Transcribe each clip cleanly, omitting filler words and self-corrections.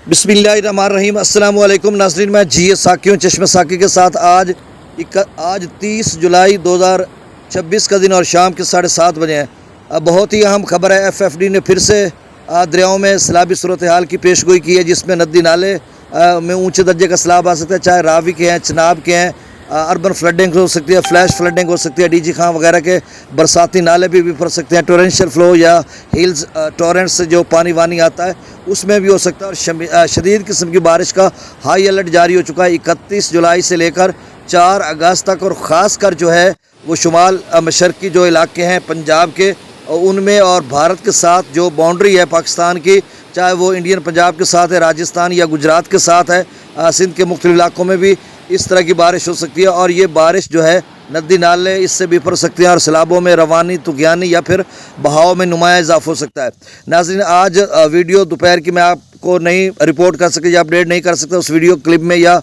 बिस्मिल्लाहिर्रहमानिर्रहीम। अस्सलाम वालेकुम नाज़रीन, मैं जी साकी हूँ चश्मे साकी के साथ। आज 30 जुलाई 2026 का दिन और शाम के 7:30 बजे हैं। बहुत ही अहम खबर है। FFD ने फिर से दरियाओं में सैलाबी सूरत हाल की पेशगोई की है, जिसमें नदी नाले में ऊंचे दर्जे का सैलाब आ सकता है, चाहे रावी के हैं, चनाब के हैं। अर्बन फ्लडिंग हो सकती है, फ्लैश फ्लडिंग हो सकती है, DG खां वगैरह के बरसाती नाले भी भर सकते हैं। टोरेंशियल फ्लो या हिल्स टोरेंट से जो पानी वानी आता है उसमें भी हो सकता है। और शदीद किस्म की बारिश का हाई अलर्ट जारी हो चुका है 31 जुलाई से लेकर 4 अगस्त तक। और ख़ास कर जो है वो शुमाल मशरक़ी जो इलाके हैं पंजाब के, उनमें और भारत के साथ जो बाउंड्री है पाकिस्तान की, चाहे वो इंडियन पंजाब के साथ है, राजस्थान या गुजरात के साथ है, सिंध के मुख्तलिफ इलाकों में भी इस तरह की बारिश हो सकती है। और ये बारिश जो है नदी नाले इससे बिफर सकते हैं और सैलाबों में रवानी तुगयानी या फिर बहाव में नुमाया इजाफा हो सकता है। नाज़रीन, आज वीडियो दोपहर की मैं आपको नहीं रिपोर्ट कर सकता या अपडेट नहीं कर सकता उस वीडियो क्लिप में, या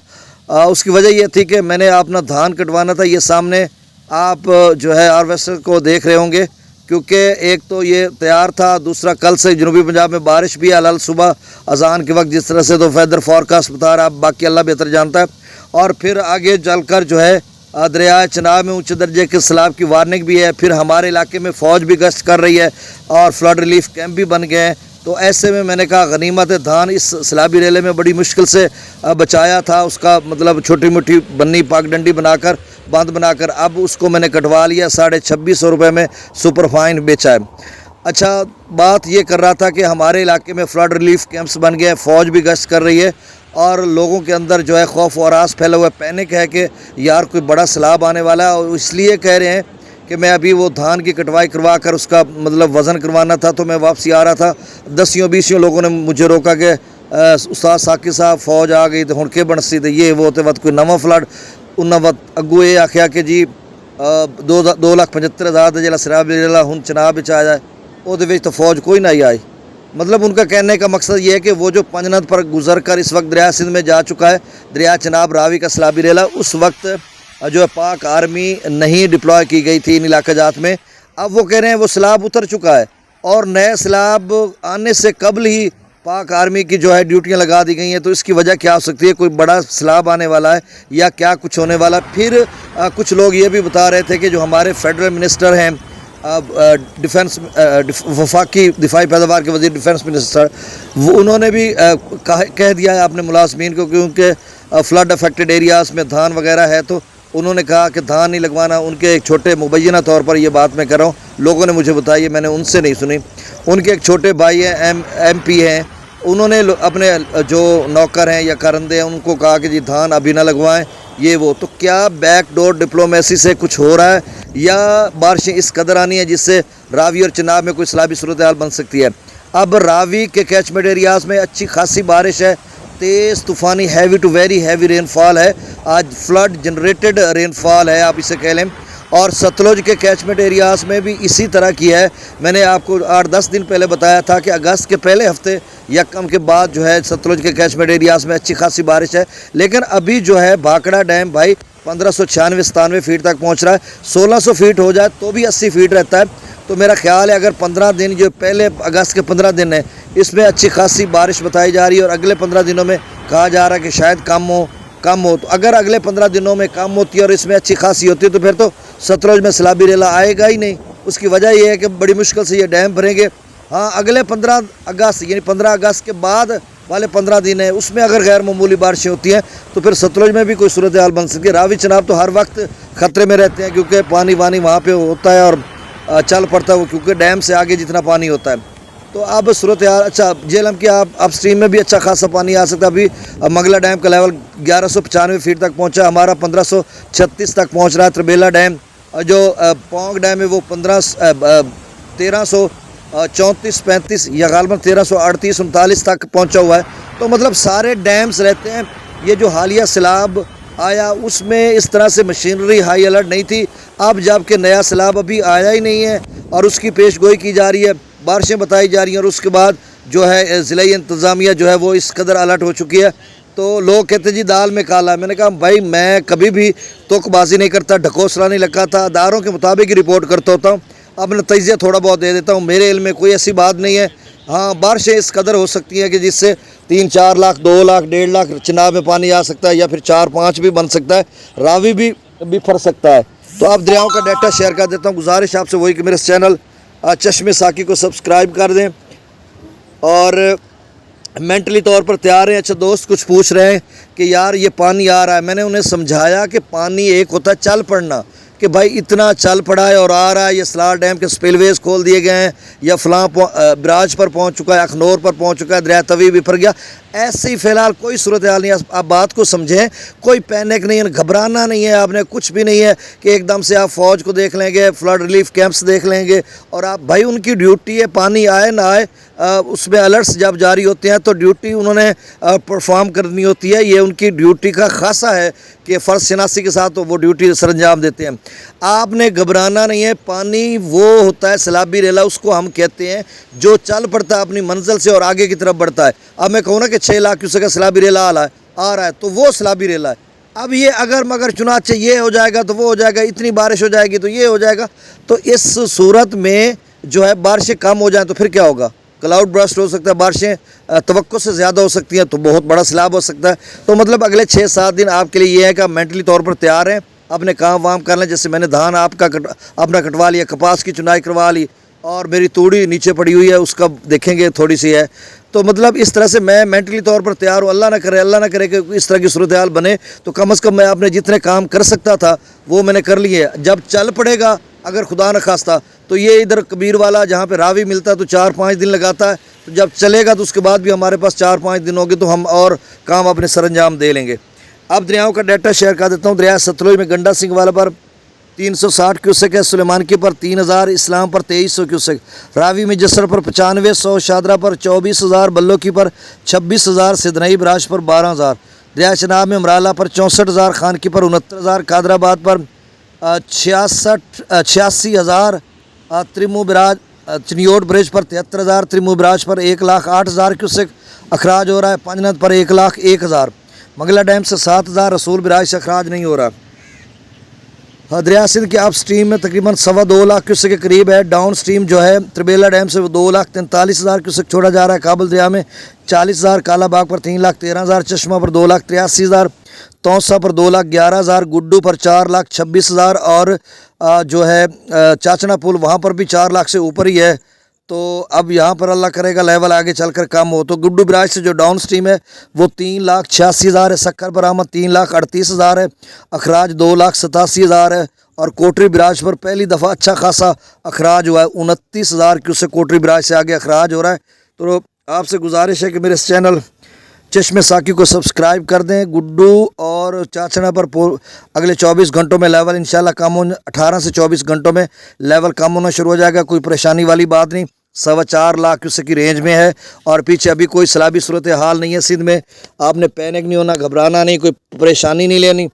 उसकी वजह ये थी कि मैंने अपना धान कटवाना था। ये सामने आप जो है हार्वेस्टर को देख रहे होंगे, क्योंकि एक तो ये तैयार था, दूसरा कल से जनूबी पंजाब में बारिश भी है। सुबह अजान के वक्त जिस तरह से तो वेदर फॉरकास्ट बता रहा है, बाकी अल्लाह बेहतर जानता है। और फिर आगे चलकर जो है दरिया चनाब में ऊंचे दर्जे के सैलाब की वार्निंग भी है। फिर हमारे इलाके में फ़ौज भी गश्त कर रही है और फ्लड रिलीफ कैंप भी बन गए हैं। तो ऐसे में मैंने कहा गनीमत है, धान इस सैलाबी रेले में बड़ी मुश्किल से बचाया था, उसका मतलब छोटी मोटी बन्नी पागडंडी बनाकर बांध बनाकर अब उसको मैंने कटवा लिया। 2650 रुपये में सुपर फाइन बेचा है। अच्छा, बात ये कर रहा था कि हमारे इलाके में फ़्लड रिलीफ कैंप्स बन गए हैं, फ़ौज भी गश्त कर रही है और लोगों के अंदर जो है खौफ और आस फैला हुआ है, पैनिक है कि यार कोई बड़ा सैलाब आने वाला है। और इसलिए कह रहे हैं कि मैं अभी वो धान की कटवाई करवा कर उसका मतलब वज़न करवाना था, तो मैं वापसी आ रहा था। 10-20 लोगों ने मुझे रोका कि उस्ताद साकी साहब फ़ौज आ गई तो हुण के बनसी, तो ये वो तो वक्त कोई नवा फ्लड उन्ना वक्त अगू ये आख्या कि जी 2,75,000 का जो सैलाब रेला हुण चनाब विच आ जाए, ਉਹਦੇ ਵਿੱਚ तो फ़ौज कोई ना ही आई। मतलब उनका कहने का मकसद ये है कि वो जो पंजनद पर गुजर कर इस वक्त दरिया सिंध में जा चुका है, दरिया चनाब रावी का सैलाबी रेला, उस वक्त जो है पाक आर्मी नहीं डिप्लॉय की गई थी इन इलाका जात में। अब वो कह रहे हैं वो सैलाब उतर चुका है और नए सैलाब आने से कबल ही पाक आर्मी की जो है ड्यूटियाँ लगा दी गई हैं। तो इसकी वजह क्या हो सकती है? कोई बड़ा सैलाब आने वाला है या क्या कुछ होने वाला? फिर कुछ लोग ये भी बता रहे थे कि जो हमारे फेडरल मिनिस्टर हैं, डिफेंस वफाकी दिफाई पैदावार के वज़ीर डिफेंस मिनिस्टर, वो उन्होंने भी कह दिया है अपने मुलाजमीन को, क्योंकि फ्लड अफेक्टेड एरियाज़ में धान वगैरह है, तो उन्होंने कहा कि धान नहीं लगवाना। उनके एक छोटे मुबैना तौर पर ये बात मैं कर रहा हूँ, लोगों ने मुझे बताई है, मैंने उनसे नहीं सुनी। उनके एक छोटे भाई हैं, MP हैं, उन्होंने अपने जो नौकर हैं या करंदे हैं उनको कहा कि जी धान अभी ना लगवाएं, ये वो। तो क्या बैकडोर डिप्लोमेसी से कुछ हो रहा है या बारिशें इस कदर आनी है जिससे रावी और चनाब में कोई सैलाबी सूरत हाल बन सकती है? अब रावी के कैचमेंट एरियाज़ में अच्छी खासी बारिश है, तेज़ तूफ़ानी heavy to very heavy rainfall है, आज फ्लड जनरेटेड रेनफॉल है आप इसे कह लें। और सतलुज के कैचमेंट एरियाज़ में भी इसी तरह की है। मैंने आपको 8-10 दिन पहले बताया था कि अगस्त के पहले हफ्ते या कम के बाद जो है सतलुज के कैचमेंट एरियाज़ में अच्छी खासी बारिश है। लेकिन अभी जो है भाखड़ा डैम भाई 1596-97 फीट तक पहुंच रहा है। 1600 फीट हो जाए तो भी 80 फीट रहता है। तो मेरा ख्याल है अगर 15 दिन जो पहले अगस्त के 15 दिन है इसमें अच्छी खासी बारिश बताई जा रही है और अगले 15 दिनों में कहा जा रहा है कि शायद कम हो। तो अगर अगले 15 दिनों में कम होती है और इसमें अच्छी खासी होती है तो फिर तो सतलुज में सैलाबी रेला आएगा ही नहीं। उसकी वजह यह है कि बड़ी मुश्किल से ये डैम भरेंगे। हाँ, अगले 15 अगस्त यानी 15 अगस्त के बाद वाले 15 दिन है, उसमें अगर गैर मामूली बारिशें होती हैं तो फिर सतलुज में भी कोई सूरत हाल बन सकती है। रावी चनाब तो हर वक्त ख़तरे में रहते हैं क्योंकि पानी वानी वहाँ पे होता है और चल पड़ता है वो, क्योंकि डैम से आगे जितना पानी होता है। तो अब सूरत हाल अच्छा, झेलम की अप स्ट्रीम में भी अच्छा खासा पानी आ सकता है। अभी मंगला डैम का लेवल 1195 फीट तक पहुँचा, हमारा 1536 तक पहुँच रहा है। त्रिबेला डैम जो पोंग डैम है वो 1334-35 या गालबन 1338-39 तक पहुंचा हुआ है। तो मतलब सारे डैम्स रहते हैं। ये जो हालिया सैलाब आया उसमें इस तरह से मशीनरी हाई अलर्ट नहीं थी। अब जबकि नया सैलाब अभी आया ही नहीं है और उसकी पेशगोई की जा रही है, बारिशें बताई जा रही हैं और उसके बाद जो है ज़िले इंतज़ामिया जो है वो इस कदर अलर्ट हो चुकी है। तो लोग कहते जी दाल में काला। मैंने कहा भाई मैं कभी भी तुकबाजी नहीं करता, ढकोसला नहीं लगाता, अदारों के मुताबिक ही रिपोर्ट करता होता हूँ, अपना तजिया थोड़ा बहुत दे देता हूँ। मेरे इल्म में कोई ऐसी बात नहीं है हाँ, बारिशें इस कदर हो सकती हैं कि जिससे 3-4 लाख, 2 लाख, 1.5 लाख चिनाब में पानी आ सकता है, या फिर 4-5 भी बन सकता है, रावी भी फर सकता है। तो अब दरियाओं का डाटा शेयर कर देता हूँ। गुजारिश आपसे वही कि मेरे इस चैनल चश्मे साकी को सब्सक्राइब कर दें और मेंटली तौर पर तैयार हैं। अच्छा, दोस्त कुछ पूछ रहे हैं कि यार ये पानी आ रहा है। मैंने उन्हें समझाया कि पानी एक होता है चल पड़ना, कि भाई इतना चल पड़ा है और आ रहा है, ये सलार डैम के स्पिलवेज खोल दिए गए हैं, या फलां बराज पर पहुंच चुका है, अखनौर पर पहुंच चुका है, दरिया तवी भी फर गया। ऐसे ही फ़िलहाल कोई सूरत हाल नहीं है। आप बात को समझें, कोई पैनिक नहीं है, घबराना नहीं है आपने, कुछ भी नहीं है कि एकदम से आप फ़ौज को देख लेंगे, फ्लड रिलीफ कैंप्स देख लेंगे और आप, भाई उनकी ड्यूटी है, पानी आए ना आए उसमें अलर्ट्स जब जारी होते हैं तो ड्यूटी उन्होंने परफॉर्म करनी होती है। ये उनकी ड्यूटी का खासा है कि फ़र्ज शनासी के साथ तो वो ड्यूटी सरंजाम देते हैं। आपने घबराना नहीं है। पानी वो होता है सैलाबी रेला, उसको हम कहते हैं, जो चल पड़ता है अपनी मंजिल से और आगे की तरफ बढ़ता है। अब मैं कहूँ ना कि 6 लाख क्यूसेक का सैलाबी रेला आ रहा है, तो वो सैलाबी रेला है। अब ये अगर मगर चुनाचे ये हो जाएगा तो वो हो जाएगा, इतनी बारिश हो जाएगी तो ये हो जाएगा, तो इस सूरत में जो है बारिशें कम हो जाएँ तो फिर क्या होगा? क्लाउड बर्स्ट हो सकता है, बारिशें तवक्को से ज़्यादा हो सकती हैं, तो बहुत बड़ा सैलाब हो सकता है। तो मतलब अगले 6-7 दिन आपके लिए ये है कि आप मेंटली तौर पर तैयार हैं, अपने काम वाम कर लें। जैसे मैंने धान अपना कटवा लिया, कपास की चुनाई करवा ली और मेरी तूड़ी नीचे पड़ी हुई है, उसका देखेंगे थोड़ी सी है। तो मतलब इस तरह से मैं मेंटली तौर पर तैयार हूँ। अल्लाह ना करे कि इस तरह की सूरत हाल बने, तो कम अज़ कम मैं अपने जितने काम कर सकता था वो मैंने कर लिए। जब चल पड़ेगा अगर खुदा न खास्ता, तो ये इधर कबीर वाला जहाँ पे रावी मिलता है तो 4-5 दिन लगाता है, तो जब चलेगा तो उसके बाद भी हमारे पास 4-5 दिन होंगे, तो हम और काम अपने सरंजाम दे लेंगे। अब दरियाओं का डाटा शेयर कर देता हूँ। दरिया सतलुज में गंडा सिंह वाला पर 360 क्यूसेक है, सुलेमानकी पर 3000, इस्लाम पर 2300 क्यूसेक, रावी में जसर पर 9500, शादरा पर 24000, बल्लोकी पर 26000, सिदनई बराज पर 12000, दरिया चनाब में अमराला पर 64000, खानकी पर 69000, कादराबाद पर 86,000, त्रिमू बराज चनियोट ब्रिज पर 73,000, त्रिमू बराज पर 1,08,000 क्यूसेक अखराज हो रहा है, पंजनद पर 1,01,000, मंगला डैम से 7,000, रसूल बराज से अखराज नहीं हो रहा। दरिया सिंध के अप स्ट्रीम में तकरीबन 2.25 लाख क्यूसेक के करीब है। डाउन स्ट्रीम जो है त्रिबेला डैम से वो 2,43,000 क्यूसेक छोड़ा जा रहा है। काबुल दरिया में 40,000, कालाबाग पर 3,13,000, चश्मा पर 2,83,000, तौसा पर 2,11,000, गुड्डू पर 4,26,000 और जो है चाचना पुल वहाँ पर भी 4 लाख से ऊपर ही है। तो अब यहाँ पर अल्लाह करेगा लेवल आगे चलकर कम हो। तो गुड्डू बराज से जो डाउन स्ट्रीम है वो 3,86,000 है, सक्कर पर आमद 3,38,000 है, अखराज 2,87,000 है और कोटरी बराज पर पहली दफ़ा अच्छा खासा अखराज हुआ है, 29,000 क्यूसेक कोटरी बराज से आगे अखराज हो रहा है। तो आपसे गुजारिश है कि मेरे इस चैनल चश्मे साकी को सब्सक्राइब कर दें। गुड्डू और चाचना पर अगले 24 घंटों में लेवल इंशाल्लाह कम हो, 18 से 24 घंटों में लेवल कम होना शुरू हो जाएगा। कोई परेशानी वाली बात नहीं, 4.25 लाख क्यूसेक की रेंज में है और पीछे अभी कोई सैलाबी सूरत हाल नहीं है सिंध में। आपने पैनिक नहीं होना, घबराना नहीं, कोई परेशानी नहीं लेनी।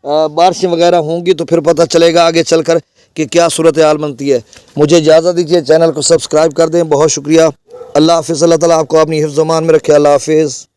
बारिशें वगैरह होंगी तो फिर पता चलेगा आगे चलकर कि क्या सूरत हाल बनती है। मुझे इजाज़त दीजिए, चैनल को सब्सक्राइब कर दें। बहुत शुक्रिया। अल्लाह हाफ़िज़। अल्लाह ताला आपको अपनी हिफ्ज़-ओ-मान में रखे। अल्लाह हाफ़िज़।